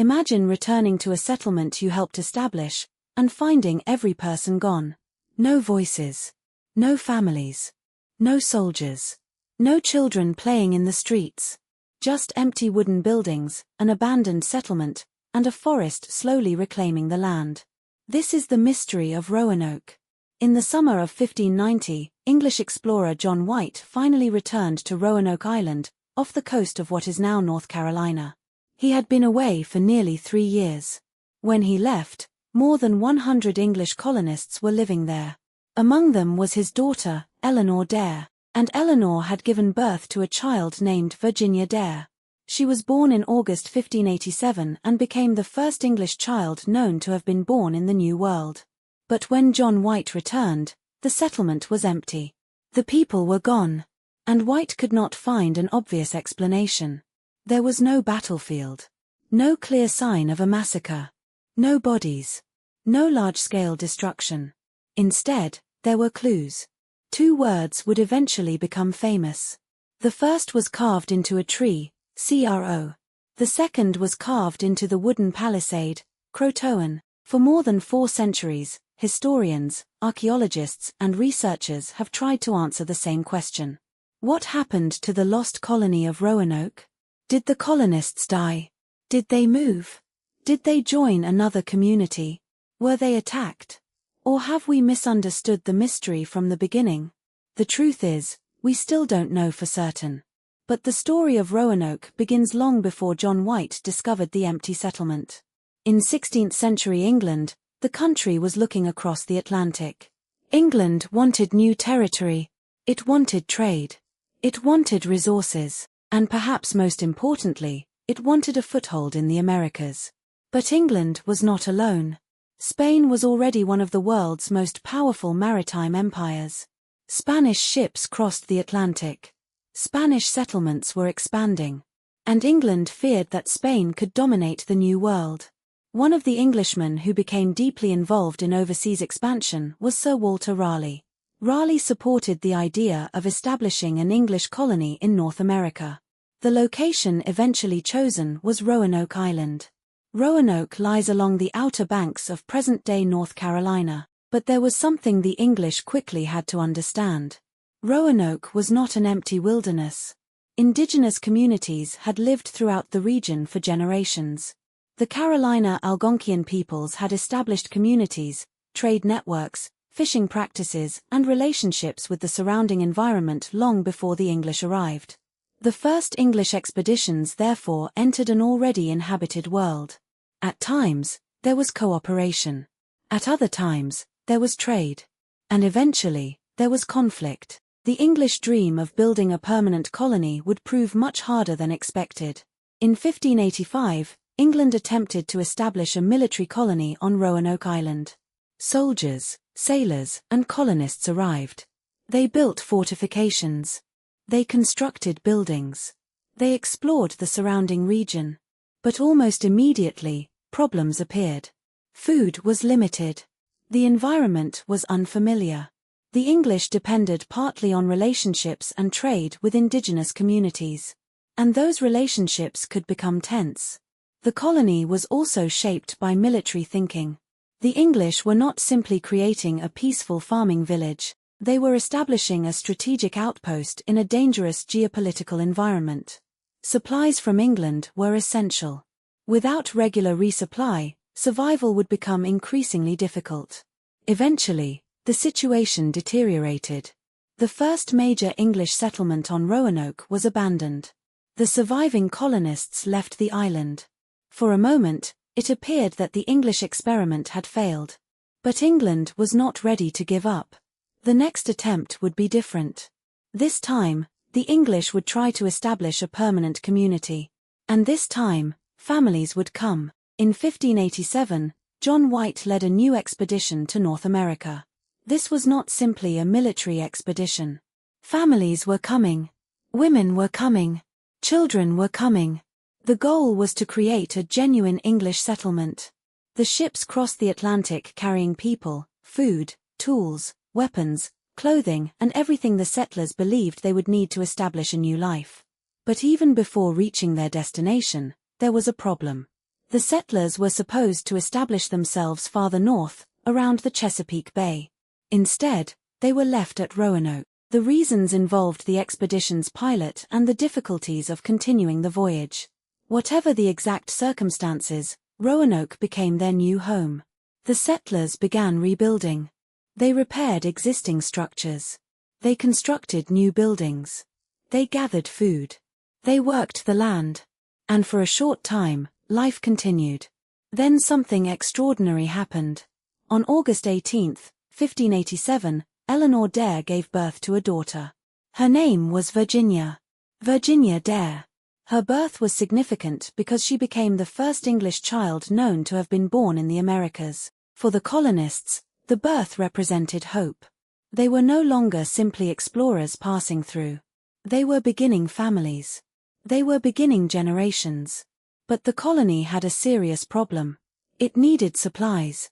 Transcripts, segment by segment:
Imagine returning to a settlement you helped establish, and finding every person gone. No voices. No families. No soldiers. No children playing in the streets. Just empty wooden buildings, an abandoned settlement, and a forest slowly reclaiming the land. This is the mystery of Roanoke. In the summer of 1590, English explorer John White finally returned to Roanoke Island, off the coast of what is now North Carolina. He had been away for nearly 3 years. When he left, more than 100 English colonists were living there. Among them was his daughter, Eleanor Dare, and Eleanor had given birth to a child named Virginia Dare. She was born in August 1587 and became the first English child known to have been born in the New World. But when John White returned, the settlement was empty. The people were gone. And White could not find an obvious explanation. There was no battlefield. No clear sign of a massacre. No bodies. No large-scale destruction. Instead, there were clues. 2 words would eventually become famous. The first was carved into a tree, CRO. The second was carved into the wooden palisade, CROATOAN. For more than 4 centuries, historians, archaeologists, and researchers have tried to answer the same question. What happened to the lost colony of Roanoke? Did the colonists die? Did they move? Did they join another community? Were they attacked? Or have we misunderstood the mystery from the beginning? The truth is, we still don't know for certain. But the story of Roanoke begins long before John White discovered the empty settlement. In 16th century England, the country was looking across the Atlantic. England wanted new territory. It wanted trade. It wanted resources. And perhaps most importantly, it wanted a foothold in the Americas. But England was not alone. Spain was already one of the world's most powerful maritime empires. Spanish ships crossed the Atlantic. Spanish settlements were expanding. And England feared that Spain could dominate the New World. One of the Englishmen who became deeply involved in overseas expansion was Sir Walter Raleigh. Raleigh supported the idea of establishing an English colony in North America. The location eventually chosen was Roanoke Island. Roanoke lies along the outer banks of present-day North Carolina, but there was something the English quickly had to understand. Roanoke was not an empty wilderness. Indigenous communities had lived throughout the region for generations. The Carolina Algonquian peoples had established communities, trade networks, fishing practices, and relationships with the surrounding environment long before the English arrived. The first English expeditions therefore entered an already inhabited world. At times, there was cooperation. At other times, there was trade. And eventually, there was conflict. The English dream of building a permanent colony would prove much harder than expected. In 1585, England attempted to establish a military colony on Roanoke Island. Soldiers, sailors, and colonists arrived. They built fortifications. They constructed buildings. They explored the surrounding region. But almost immediately, problems appeared. Food was limited. The environment was unfamiliar. The English depended partly on relationships and trade with indigenous communities. And those relationships could become tense. The colony was also shaped by military thinking. The English were not simply creating a peaceful farming village, they were establishing a strategic outpost in a dangerous geopolitical environment. Supplies from England were essential. Without regular resupply, survival would become increasingly difficult. Eventually, the situation deteriorated. The first major English settlement on Roanoke was abandoned. The surviving colonists left the island. For a moment, it appeared that the English experiment had failed. But England was not ready to give up. The next attempt would be different. This time, the English would try to establish a permanent community. And this time, families would come. In 1587, John White led a new expedition to North America. This was not simply a military expedition. Families were coming. Women were coming. Children were coming. The goal was to create a genuine English settlement. The ships crossed the Atlantic carrying people, food, tools, weapons, clothing, and everything the settlers believed they would need to establish a new life. But even before reaching their destination, there was a problem. The settlers were supposed to establish themselves farther north, around the Chesapeake Bay. Instead, they were left at Roanoke. The reasons involved the expedition's pilot and the difficulties of continuing the voyage. Whatever the exact circumstances, Roanoke became their new home. The settlers began rebuilding. They repaired existing structures. They constructed new buildings. They gathered food. They worked the land. And for a short time, life continued. Then something extraordinary happened. On August 18, 1587, Eleanor Dare gave birth to a daughter. Her name was Virginia. Virginia Dare. Her birth was significant because she became the first English child known to have been born in the Americas. For the colonists, the birth represented hope. They were no longer simply explorers passing through. They were beginning families. They were beginning generations. But the colony had a serious problem. It needed supplies.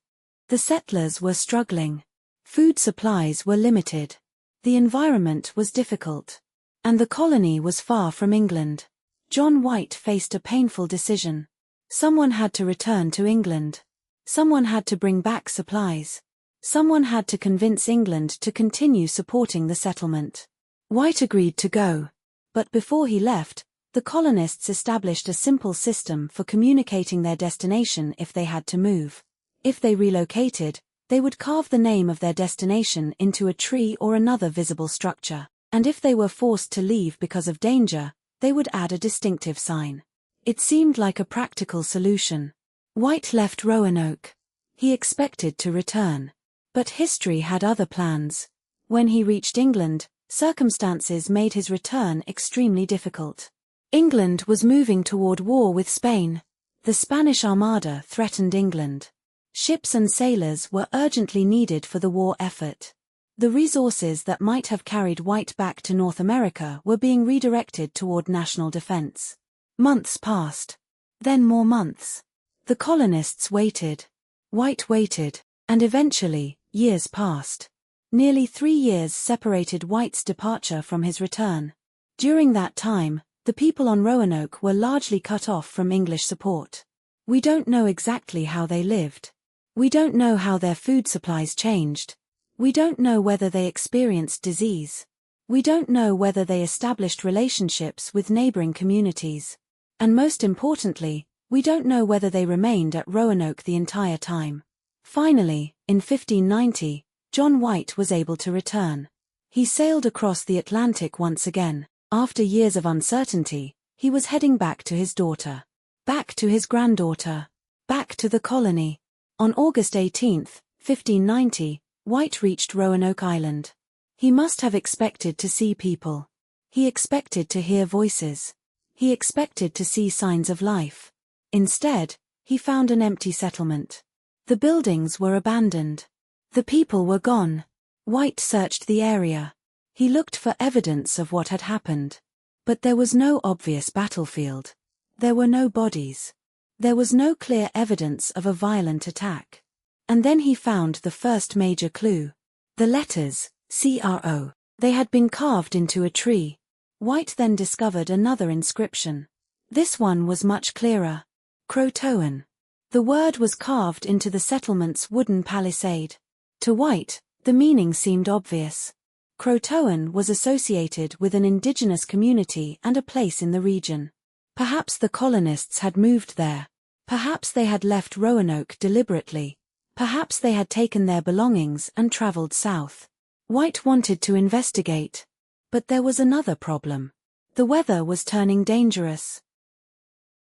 The settlers were struggling. Food supplies were limited. The environment was difficult. And the colony was far from England. John White faced a painful decision. Someone had to return to England. Someone had to bring back supplies. Someone had to convince England to continue supporting the settlement. White agreed to go. But before he left, the colonists established a simple system for communicating their destination if they had to move. If they relocated, they would carve the name of their destination into a tree or another visible structure, and if they were forced to leave because of danger, they would add a distinctive sign. It seemed like a practical solution. White left Roanoke. He expected to return. But history had other plans. When he reached England, circumstances made his return extremely difficult. England was moving toward war with Spain. The Spanish Armada threatened England. Ships and sailors were urgently needed for the war effort. The resources that might have carried White back to North America were being redirected toward national defense. Months passed. Then more months. The colonists waited. White waited. And eventually, years passed. Nearly 3 years separated White's departure from his return. During that time, the people on Roanoke were largely cut off from English support. We don't know exactly how they lived. We don't know how their food supplies changed. We don't know whether they experienced disease. We don't know whether they established relationships with neighboring communities. And most importantly, we don't know whether they remained at Roanoke the entire time. Finally, in 1590, John White was able to return. He sailed across the Atlantic once again. After years of uncertainty, he was heading back to his daughter. Back to his granddaughter. Back to the colony. On August 18, 1590, White reached Roanoke Island. He must have expected to see people. He expected to hear voices. He expected to see signs of life. Instead, he found an empty settlement. The buildings were abandoned. The people were gone. White searched the area. He looked for evidence of what had happened. But there was no obvious battlefield. There were no bodies. There was no clear evidence of a violent attack. And then he found the first major clue. The letters, CRO. They had been carved into a tree. White then discovered another inscription. This one was much clearer. CROATOAN. The word was carved into the settlement's wooden palisade. To White, the meaning seemed obvious. CROATOAN was associated with an indigenous community and a place in the region. Perhaps the colonists had moved there. Perhaps they had left Roanoke deliberately. Perhaps they had taken their belongings and traveled south. White wanted to investigate. But there was another problem. The weather was turning dangerous.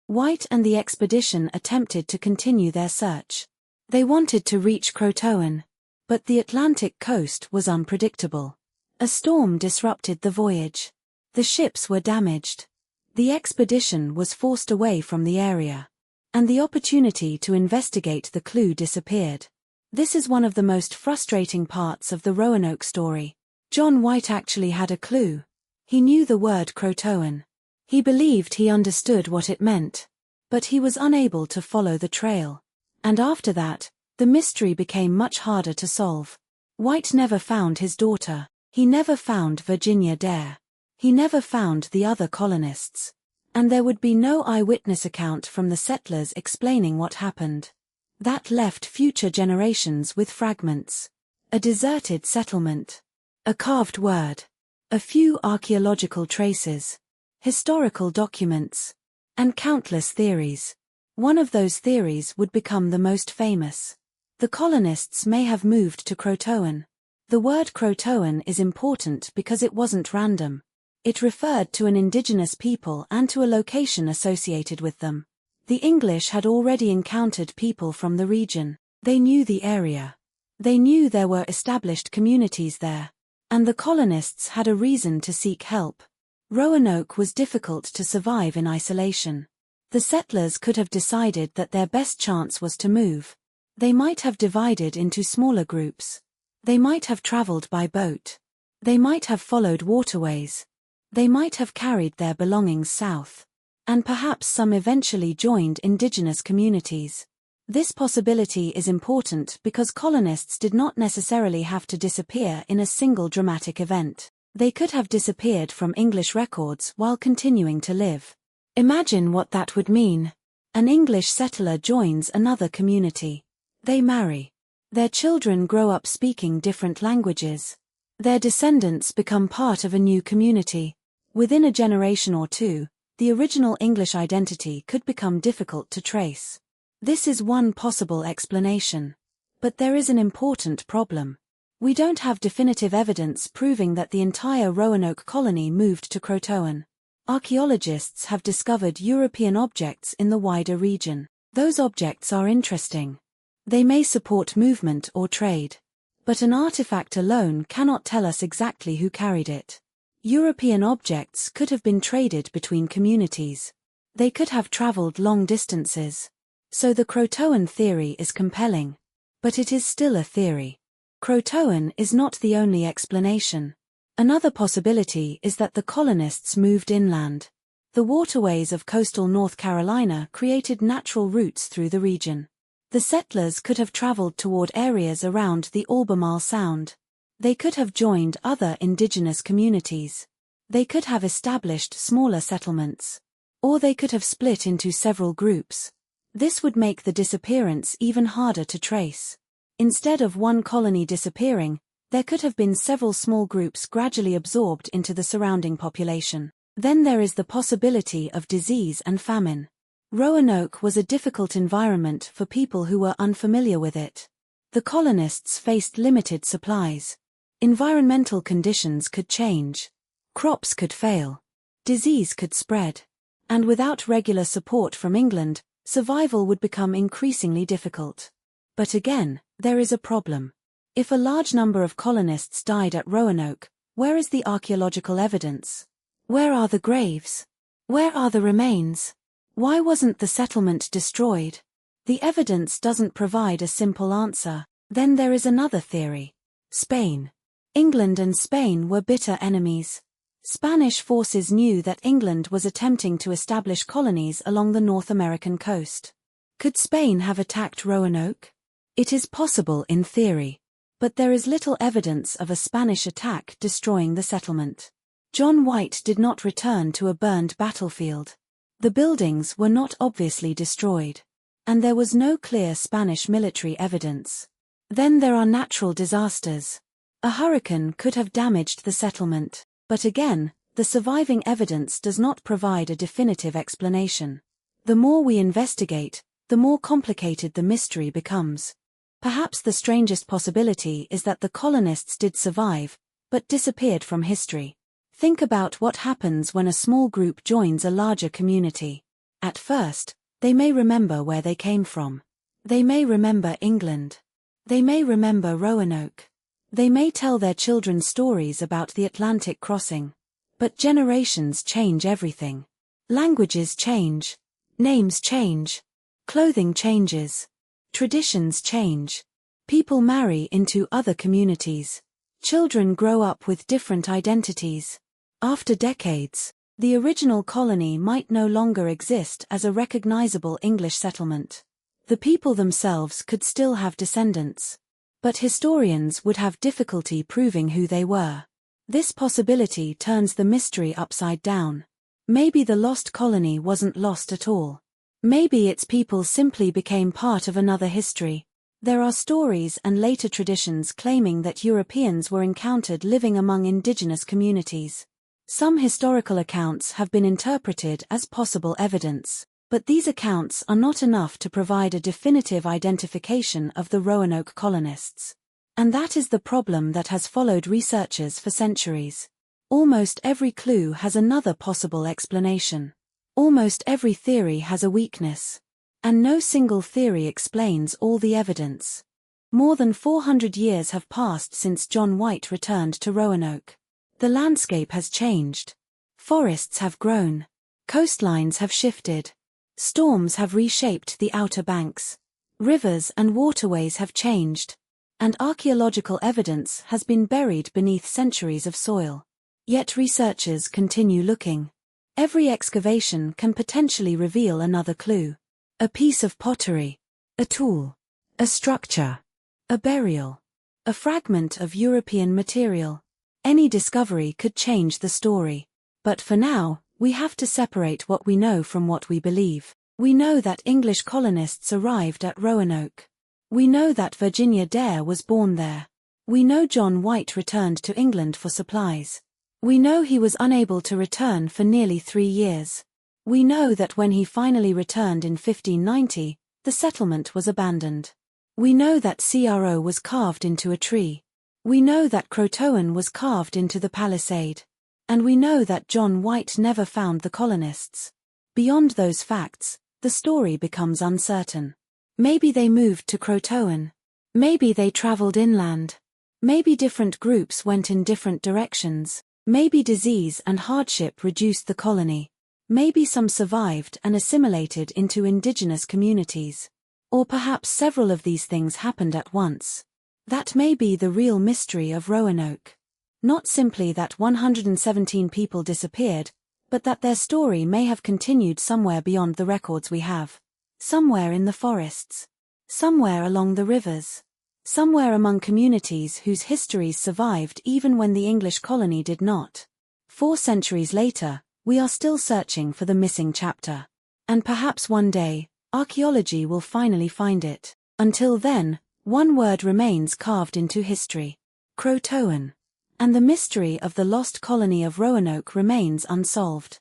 White and the expedition attempted to continue their search. They wanted to reach CROATOAN. But the Atlantic coast was unpredictable. A storm disrupted the voyage. The ships were damaged. The expedition was forced away from the area. And the opportunity to investigate the clue disappeared. This is one of the most frustrating parts of the Roanoke story. John White actually had a clue. He knew the word CROATOAN. He believed he understood what it meant. But he was unable to follow the trail. And after that, the mystery became much harder to solve. White never found his daughter. He never found Virginia Dare. He never found the other colonists. And there would be no eyewitness account from the settlers explaining what happened. That left future generations with fragments. A deserted settlement. A carved word. A few archaeological traces. Historical documents. And countless theories. One of those theories would become the most famous. The colonists may have moved to CROATOAN. The word CROATOAN is important because it wasn't random. It referred to an indigenous people and to a location associated with them. The English had already encountered people from the region. They knew the area. They knew there were established communities there. And the colonists had a reason to seek help. Roanoke was difficult to survive in isolation. The settlers could have decided that their best chance was to move. They might have divided into smaller groups. They might have traveled by boat. They might have followed waterways. They might have carried their belongings south. And perhaps some eventually joined indigenous communities. This possibility is important because colonists did not necessarily have to disappear in a single dramatic event. They could have disappeared from English records while continuing to live. Imagine what that would mean. An English settler joins another community. They marry. Their children grow up speaking different languages. Their descendants become part of a new community. Within a generation or two, the original English identity could become difficult to trace. This is one possible explanation. But there is an important problem. We don't have definitive evidence proving that the entire Roanoke colony moved to CROATOAN. Archaeologists have discovered European objects in the wider region. Those objects are interesting. They may support movement or trade. But an artifact alone cannot tell us exactly who carried it. European objects could have been traded between communities. They could have traveled long distances. So the CROATOAN theory is compelling. But it is still a theory. CROATOAN is not the only explanation. Another possibility is that the colonists moved inland. The waterways of coastal North Carolina created natural routes through the region. The settlers could have traveled toward areas around the Albemarle Sound. They could have joined other indigenous communities. They could have established smaller settlements. Or they could have split into several groups. This would make the disappearance even harder to trace. Instead of one colony disappearing, there could have been several small groups gradually absorbed into the surrounding population. Then there is the possibility of disease and famine. Roanoke was a difficult environment for people who were unfamiliar with it. The colonists faced limited supplies. Environmental conditions could change. Crops could fail. Disease could spread. And without regular support from England, survival would become increasingly difficult. But again, there is a problem. If a large number of colonists died at Roanoke, where is the archaeological evidence? Where are the graves? Where are the remains? Why wasn't the settlement destroyed? The evidence doesn't provide a simple answer. Then there is another theory. Spain. England and Spain were bitter enemies. Spanish forces knew that England was attempting to establish colonies along the North American coast. Could Spain have attacked Roanoke? It is possible in theory. But there is little evidence of a Spanish attack destroying the settlement. John White did not return to a burned battlefield. The buildings were not obviously destroyed. And there was no clear Spanish military evidence. Then there are natural disasters. A hurricane could have damaged the settlement. But again, the surviving evidence does not provide a definitive explanation. The more we investigate, the more complicated the mystery becomes. Perhaps the strangest possibility is that the colonists did survive, but disappeared from history. Think about what happens when a small group joins a larger community. At first, they may remember where they came from. They may remember England. They may remember Roanoke. They may tell their children stories about the Atlantic crossing. But generations change everything. Languages change. Names change. Clothing changes. Traditions change. People marry into other communities. Children grow up with different identities. After decades, the original colony might no longer exist as a recognizable English settlement. The people themselves could still have descendants. But historians would have difficulty proving who they were. This possibility turns the mystery upside down. Maybe the lost colony wasn't lost at all. Maybe its people simply became part of another history. There are stories and later traditions claiming that Europeans were encountered living among indigenous communities. Some historical accounts have been interpreted as possible evidence, but these accounts are not enough to provide a definitive identification of the Roanoke colonists. And that is the problem that has followed researchers for centuries. Almost every clue has another possible explanation. Almost every theory has a weakness. And no single theory explains all the evidence. More than 400 years have passed since John White returned to Roanoke. The landscape has changed. Forests have grown. Coastlines have shifted. Storms have reshaped the outer banks. Rivers and waterways have changed. And archaeological evidence has been buried beneath centuries of soil. Yet researchers continue looking. Every excavation can potentially reveal another clue. A piece of pottery. A tool. A structure. A burial. A fragment of European material. Any discovery could change the story. But for now, we have to separate what we know from what we believe. We know that English colonists arrived at Roanoke. We know that Virginia Dare was born there. We know John White returned to England for supplies. We know he was unable to return for nearly 3 years. We know that when he finally returned in 1590, the settlement was abandoned. We know that CRO was carved into a tree. We know that CROATOAN was carved into the palisade. And we know that John White never found the colonists. Beyond those facts, the story becomes uncertain. Maybe they moved to CROATOAN. Maybe they traveled inland. Maybe different groups went in different directions. Maybe disease and hardship reduced the colony. Maybe some survived and assimilated into indigenous communities. Or perhaps several of these things happened at once. That may be the real mystery of Roanoke. Not simply that 117 people disappeared, but that their story may have continued somewhere beyond the records we have. Somewhere in the forests. Somewhere along the rivers. Somewhere among communities whose histories survived even when the English colony did not. 4 centuries later, we are still searching for the missing chapter. And perhaps one day, archaeology will finally find it. Until then, one word remains carved into history. CROATOAN. And the mystery of the lost colony of Roanoke remains unsolved.